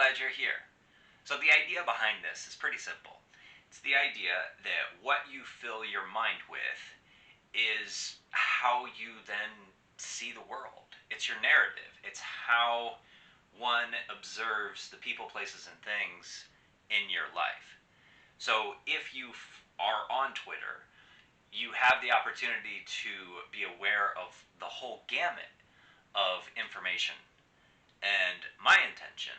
glad you're here. So the idea behind this is pretty simple. It's the idea that what you fill your mind with is how you then see the world. It's your narrative. It's how one observes the people, places, and things in your life. So if you are on Twitter, you have the opportunity to be aware of the whole gamut of information. And my intention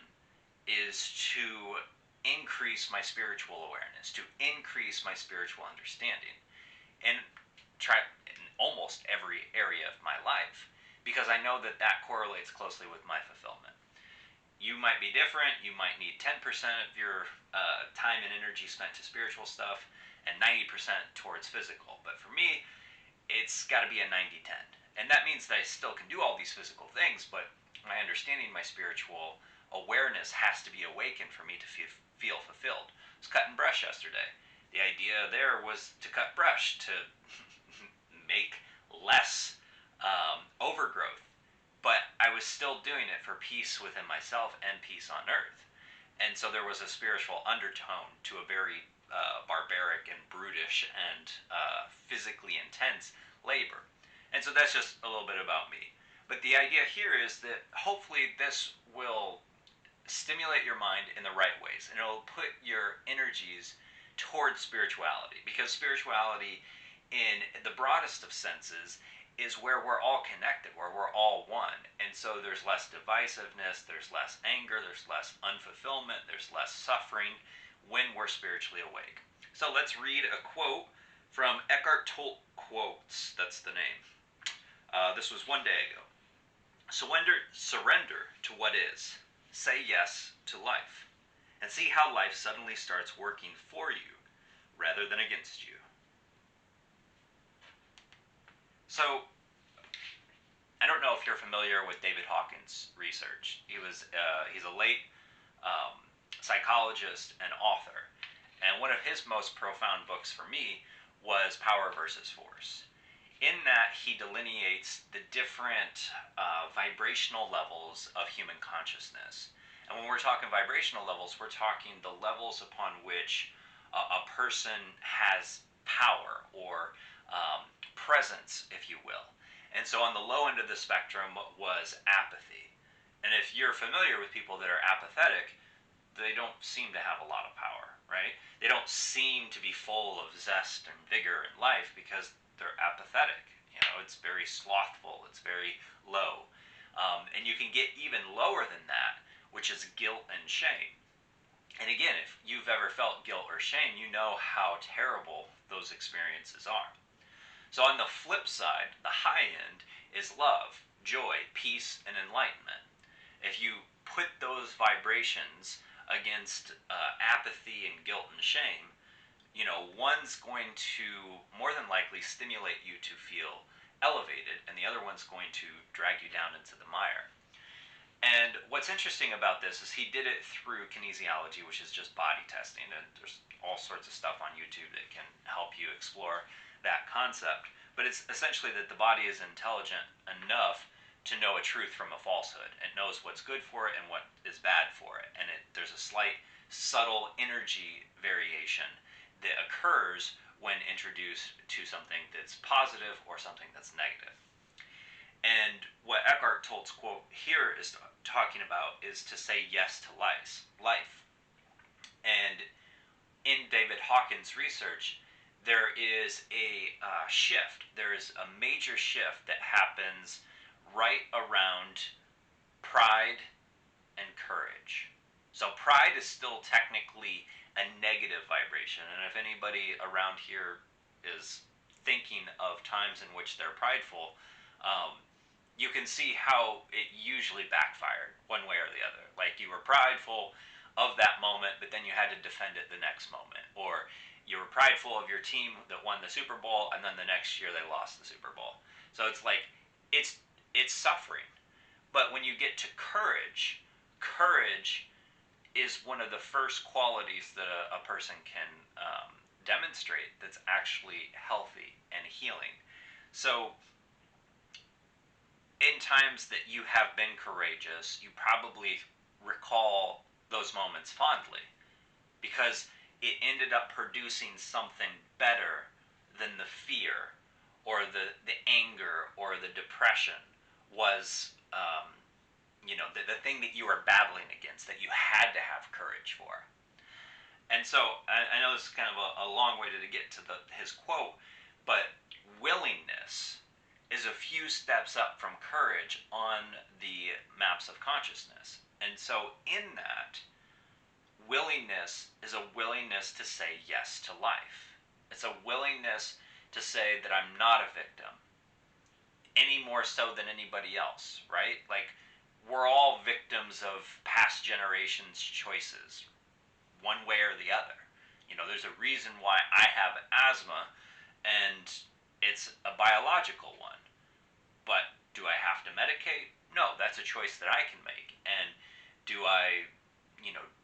is to increase my spiritual awareness, to increase my spiritual understanding, and try in almost every area of my life, because I know that that correlates closely with my fulfillment. You might be different. You might need 10% of your time and energy spent to spiritual stuff and 90% towards physical. But for me, it's got to be a 90-10. And that means that I still can do all these physical things, but my understanding, my spiritual awareness has to be awakened for me to feel fulfilled. I was cutting brush yesterday. The idea there was to cut brush, to make less overgrowth. But I was still doing it for peace within myself and peace on earth. And so there was a spiritual undertone to a very barbaric and brutish and physically intense labor. And so that's just a little bit about me. But the idea here is that hopefully this will stimulate your mind in the right ways, and it'll put your energies towards spirituality, because spirituality in the broadest of senses is where we're all connected, where we're all one. And so there's less divisiveness, there's less anger, there's less unfulfillment, there's less suffering when we're spiritually awake. So let's read a quote from Eckhart Tolle Quotes. That's the name. This was one day ago. Surrender to what is. Say yes to life. And see how life suddenly starts working for you rather than against you. So, I don't know if you're familiar with David Hawkins' research. He's a late psychologist and author. And one of his most profound books for me was Power versus Force. In that, he delineates the different vibrational levels of human consciousness. And when we're talking vibrational levels, we're talking the levels upon which a person has power or presence, if you will. And so on the low end of the spectrum was apathy. And if you're familiar with people that are apathetic, they don't seem to have a lot of power, right? They don't seem to be full of zest and vigor in life because they're apathetic. You know, it's very slothful, it's very low. And you can get even lower than that, which is guilt and shame. And again, if you've ever felt guilt or shame, you know how terrible those experiences are. So on the flip side, the high end is love, joy, peace, and enlightenment. If you put those vibrations against apathy and guilt and shame, you know, one's going to more than likely stimulate you to feel elevated, and the other one's going to drag you down into the mire. And what's interesting about this is he did it through kinesiology, which is just body testing, and there's all sorts of stuff on YouTube that can help you explore that concept. But it's essentially that the body is intelligent enough to know a truth from a falsehood. It knows what's good for it and what is bad for it. And there's a slight, subtle energy variation that occurs when introduced to something that's positive or something that's negative. And what Eckhart Tolle's quote here is talking about is to say yes to life. And in David Hawkins' research, there is a shift. There is a major shift that happens right around pride and courage. So pride is still technically a negative vibration, and if anybody around here is thinking of times in which they're prideful, you can see how it usually backfired one way or the other. Like you were prideful of that moment, but then you had to defend it the next moment. Or you were prideful of your team that won the Super Bowl, and then the next year they lost the Super Bowl. So it's like, it's suffering. But when you get to courage, courage is one of the first qualities that a person can demonstrate that's actually healthy and healing. So in times that you have been courageous, you probably recall those moments fondly, because it ended up producing something better than the fear or the anger or the depression was, the thing that you were battling against, that you had to have courage for. And so I know this is kind of a long way to get to his quote, but willingness is a few steps up from courage on the maps of consciousness. And so in that, willingness is a willingness to say yes to life. It's a willingness to say that I'm not a victim, any more so than anybody else, right? Like, we're all victims of past generations' choices, one way or the other. There's a reason why I have asthma, and it's a biological one. But do I have to medicate? No, that's a choice that I can make. And do I,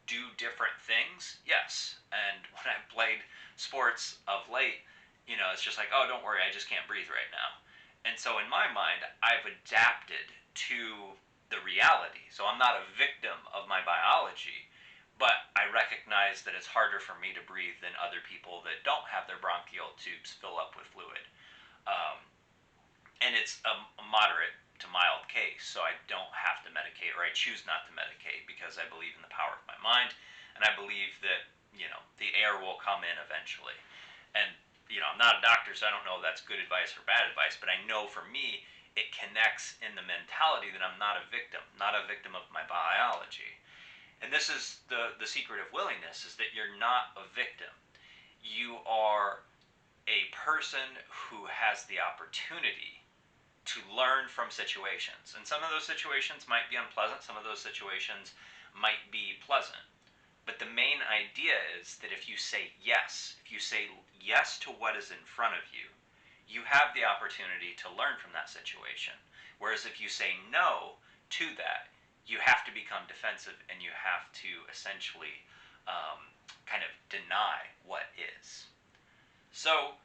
do different things? Yes. And when I've played sports of late, it's just like, oh, don't worry, I just can't breathe right now. And so in my mind, I've adapted to the reality. So I'm not a victim of my biology, but I recognize that it's harder for me to breathe than other people that don't have their bronchial tubes fill up with fluid. Um, and it's a moderate to mild case, so I don't have to medicate, or I choose not to medicate, because I believe in the power of my mind, and I believe that, the air will come in eventually. And, I'm not a doctor, so I don't know if that's good advice or bad advice, but I know for me, it connects in the mentality that I'm not a victim of my biology. And this is the secret of willingness, is that you're not a victim. You are a person who has the opportunity to learn from situations. And some of those situations might be unpleasant, some of those situations might be pleasant. But the main idea is that if you say yes to what is in front of you, you have the opportunity to learn from that situation. Whereas if you say no to that, you have to become defensive, and you have to essentially kind of deny what is. So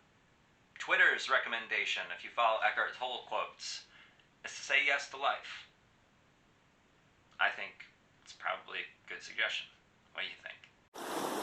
Twitter's recommendation, if you follow Eckhart Tolle quotes, is to say yes to life. I think it's probably a good suggestion. What do you think?